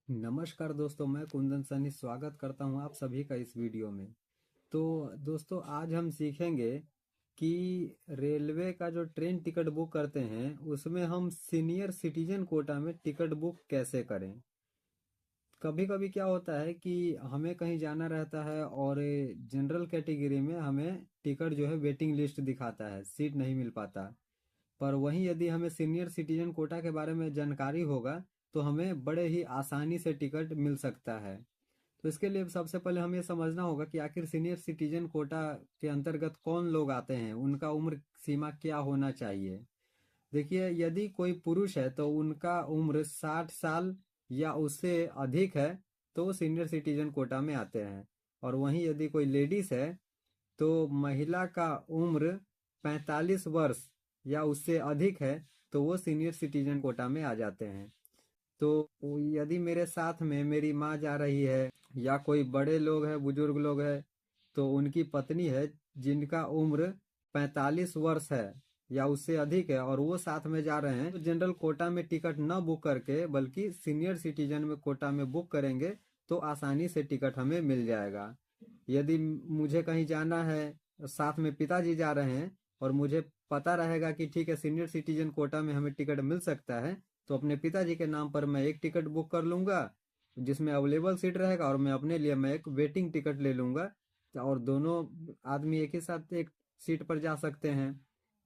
नमस्कार दोस्तों, मैं कुंदन सैनी स्वागत करता हूं आप सभी का इस वीडियो में। तो दोस्तों, आज हम सीखेंगे कि रेलवे का जो ट्रेन टिकट बुक करते हैं उसमें हम सीनियर सिटीजन कोटा में टिकट बुक कैसे करें। कभी कभी क्या होता है कि हमें कहीं जाना रहता है और जनरल कैटेगरी में हमें टिकट जो है वेटिंग लिस्ट दिखाता है, सीट नहीं मिल पाता। पर वहीं यदि हमें सीनियर सिटीजन कोटा के बारे में जानकारी होगा तो हमें बड़े ही आसानी से टिकट मिल सकता है। तो इसके लिए सबसे पहले हमें समझना होगा कि आखिर सीनियर सिटीजन कोटा के अंतर्गत कौन लोग आते हैं, उनका उम्र सीमा क्या होना चाहिए। देखिए, यदि कोई पुरुष है तो उनका उम्र 60 साल या उससे अधिक है तो वो सीनियर सिटीजन कोटा में आते हैं। और वहीं यदि कोई लेडीज है तो महिला का उम्र 45 वर्ष या उससे अधिक है तो वो सीनियर सिटीजन कोटा में आ जाते हैं। तो यदि मेरे साथ में मेरी माँ जा रही है या कोई बड़े लोग हैं, बुजुर्ग लोग हैं, तो उनकी पत्नी है जिनका उम्र 45 वर्ष है या उससे अधिक है और वो साथ में जा रहे हैं, तो जनरल कोटा में टिकट न बुक करके बल्कि सीनियर सिटीजन में कोटा में बुक करेंगे तो आसानी से टिकट हमें मिल जाएगा। यदि मुझे कहीं जाना है, साथ में पिताजी जा रहे हैं और मुझे पता रहेगा कि ठीक है सीनियर सिटीजन कोटा में हमें टिकट मिल सकता है, तो अपने पिताजी के नाम पर मैं एक टिकट बुक कर लूंगा जिसमें अवेलेबल सीट रहेगा और मैं अपने लिए मैं एक वेटिंग टिकट ले लूंगा और दोनों आदमी एक ही साथ एक सीट पर जा सकते हैं।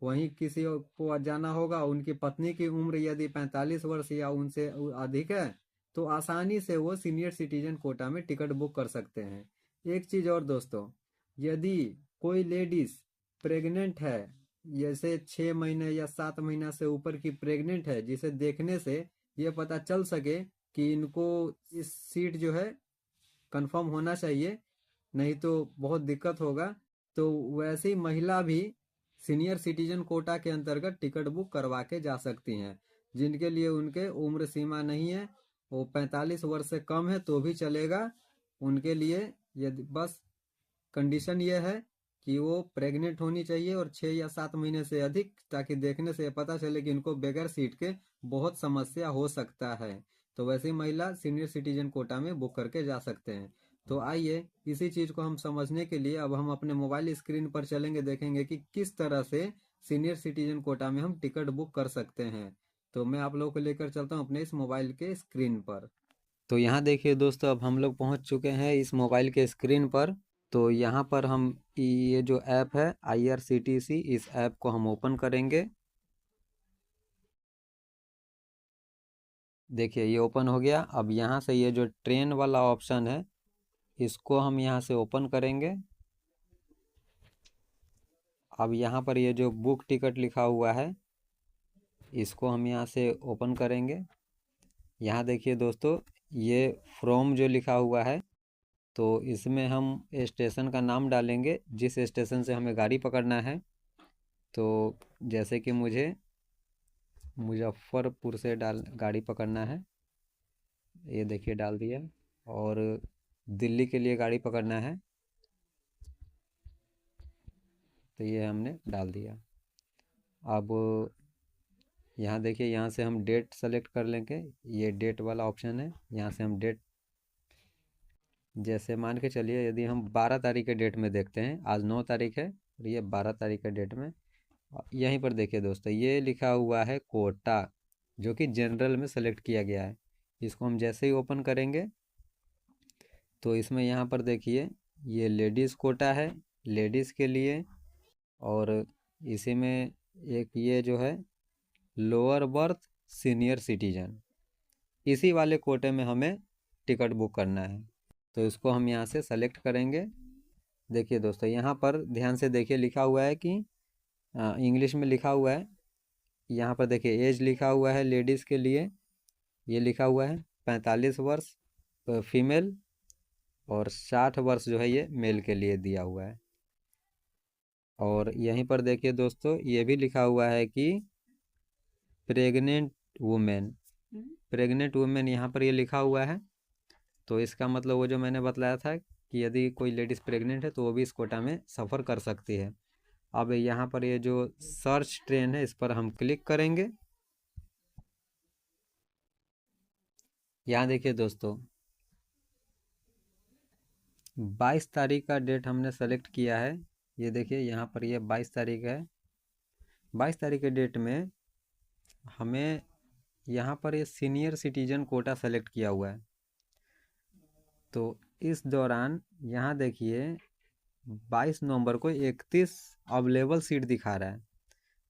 वहीं किसी को जाना होगा, उनकी पत्नी की उम्र यदि 45 वर्ष या उनसे अधिक है तो आसानी से वो सीनियर सिटीजन कोटा में टिकट बुक कर सकते हैं। एक चीज और दोस्तों, यदि कोई लेडीज प्रेग्नेंट है, जैसे 6 महीने या 7 महीना से ऊपर की प्रेग्नेंट है, जिसे देखने से ये पता चल सके कि इनको इस सीट जो है कंफर्म होना चाहिए, नहीं तो बहुत दिक्कत होगा, तो वैसी महिला भी सीनियर सिटीजन कोटा के अंतर्गत टिकट बुक करवा के जा सकती हैं। जिनके लिए उनके उम्र सीमा नहीं है, वो 45 वर्ष से कम है तो भी चलेगा उनके लिए। यदि बस कंडीशन ये है कि वो प्रेग्नेंट होनी चाहिए और 6 या 7 महीने से अधिक, ताकि देखने से पता चले कि इनको बगैर सीट के बहुत समस्या हो सकता है। तो वैसी महिला सीनियर सिटीजन कोटा में बुक करके जा सकते हैं। तो आइए इसी चीज को हम समझने के लिए अब हम अपने मोबाइल स्क्रीन पर चलेंगे, देखेंगे कि किस तरह से सीनियर सिटीजन कोटा में हम टिकट बुक कर सकते हैं। तो मैं आप लोगों को लेकर चलता हूँ अपने इस मोबाइल के स्क्रीन पर। तो यहाँ देखिए दोस्तों, अब हम लोग पहुँच चुके हैं इस मोबाइल के स्क्रीन पर। तो यहाँ पर हम ये जो ऐप है IRCTC, इस ऐप को हम ओपन करेंगे। देखिए ये ओपन हो गया। अब यहाँ से ये जो ट्रेन वाला ऑप्शन है इसको हम यहाँ से ओपन करेंगे। अब यहाँ पर ये जो बुक टिकट लिखा हुआ है इसको हम यहाँ से ओपन करेंगे। यहाँ देखिए दोस्तों, ये फ्रॉम जो लिखा हुआ है तो इसमें हम स्टेशन का नाम डालेंगे जिस स्टेशन से हमें गाड़ी पकड़ना है। तो जैसे कि मुझे मुजफ्फरपुर से गाड़ी पकड़ना है, ये देखिए डाल दिया। और दिल्ली के लिए गाड़ी पकड़ना है तो ये हमने डाल दिया। अब यहाँ देखिए, यहाँ से हम डेट सेलेक्ट कर लेंगे, ये डेट वाला ऑप्शन है, यहाँ से हम डेट, जैसे मान के चलिए यदि हम 12 तारीख के डेट में देखते हैं, आज 9 तारीख है और ये 12 तारीख के डेट में, यहीं पर देखिए दोस्तों ये लिखा हुआ है कोटा, जो कि जनरल में सेलेक्ट किया गया है। इसको हम जैसे ही ओपन करेंगे तो इसमें यहाँ पर देखिए ये लेडीज़ कोटा है, लेडीज़ के लिए। और इसी में एक ये जो है लोअर बर्थ सीनियर सिटीजन, इसी वाले कोटे में हमें टिकट बुक करना है। तो इसको हम यहाँ से सेलेक्ट करेंगे। देखिए दोस्तों, यहाँ पर ध्यान से देखिए लिखा हुआ है कि इंग्लिश में लिखा हुआ है। यहाँ पर देखिए एज लिखा हुआ है लेडीज़ के लिए, ये लिखा हुआ है 45 वर्ष फीमेल, और 60 वर्ष जो है ये मेल के लिए दिया हुआ है। और यहीं पर देखिए दोस्तों ये भी लिखा हुआ है कि प्रेग्नेंट वुमेन, प्रेग्नेंट वुमेन यहाँ पर ये लिखा हुआ है। तो इसका मतलब वो जो मैंने बतलाया था कि यदि कोई लेडीज़ प्रेग्नेंट है तो वो भी इस कोटा में सफ़र कर सकती है। अब यहाँ पर ये जो सर्च ट्रेन है इस पर हम क्लिक करेंगे। यहाँ देखिए दोस्तों, 22 तारीख का डेट हमने सेलेक्ट किया है। ये देखिए यहाँ पर ये 22 तारीख है। 22 तारीख के डेट में हमें यहाँ पर ये सीनियर सिटीजन कोटा सेलेक्ट किया हुआ है। तो इस दौरान यहाँ देखिए 22 नवंबर को 31 अवेलेबल सीट दिखा रहा है।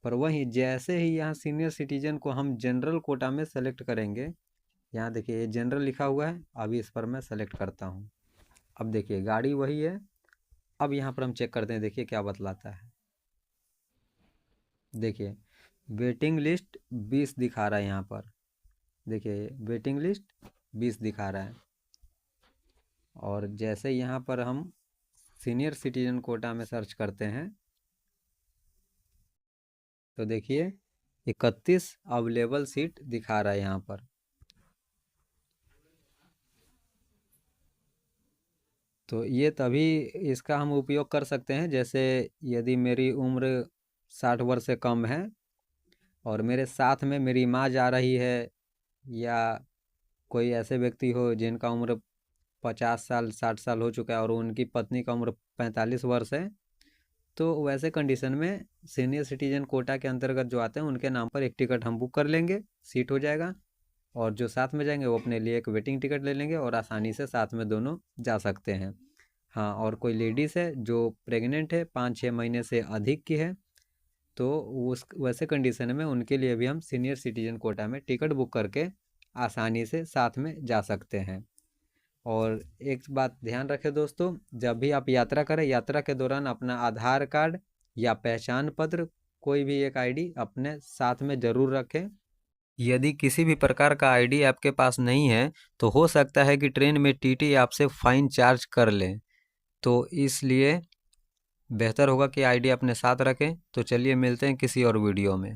पर वहीं जैसे ही यहाँ सीनियर सिटीजन को हम जनरल कोटा में सेलेक्ट करेंगे, यहाँ देखिए ये जनरल लिखा हुआ है, अभी इस पर मैं सेलेक्ट करता हूँ। अब देखिए गाड़ी वही है। अब यहाँ पर हम चेक करते हैं, देखिए क्या बतलाता है। देखिए वेटिंग लिस्ट 20 दिखा रहा है यहाँ पर। देखिए वेटिंग लिस्ट 20 दिखा रहा है। और जैसे यहाँ पर हम सीनियर सिटीजन कोटा में सर्च करते हैं तो देखिए 31 अवेलेबल सीट दिखा रहा है यहाँ पर। तो ये तभी इसका हम उपयोग कर सकते हैं, जैसे यदि मेरी उम्र 60 वर्ष से कम है और मेरे साथ में मेरी माँ जा रही है, या कोई ऐसे व्यक्ति हो जिनका उम्र 50 साल 60 साल हो चुका है और उनकी पत्नी का उम्र 45 वर्ष है, तो वैसे कंडीशन में सीनियर सिटीजन कोटा के अंतर्गत जो आते हैं उनके नाम पर एक टिकट हम बुक कर लेंगे, सीट हो जाएगा। और जो साथ में जाएंगे वो अपने लिए एक वेटिंग टिकट ले लेंगे और आसानी से साथ में दोनों जा सकते हैं। हाँ, और कोई लेडीज़ है जो प्रेग्नेंट है, 5-6 महीने से अधिक की है, तो उस वैसे कंडीशन में उनके लिए भी हम सीनियर सिटीजन कोटा में टिकट बुक करके आसानी से साथ में जा सकते हैं। और एक बात ध्यान रखें दोस्तों, जब भी आप यात्रा करें, यात्रा के दौरान अपना आधार कार्ड या पहचान पत्र, कोई भी एक आईडी अपने साथ में ज़रूर रखें। यदि किसी भी प्रकार का आईडी आपके पास नहीं है तो हो सकता है कि ट्रेन में टीटी आपसे फ़ाइन चार्ज कर ले। तो इसलिए बेहतर होगा कि आईडी अपने साथ रखें। तो चलिए मिलते हैं किसी और वीडियो में।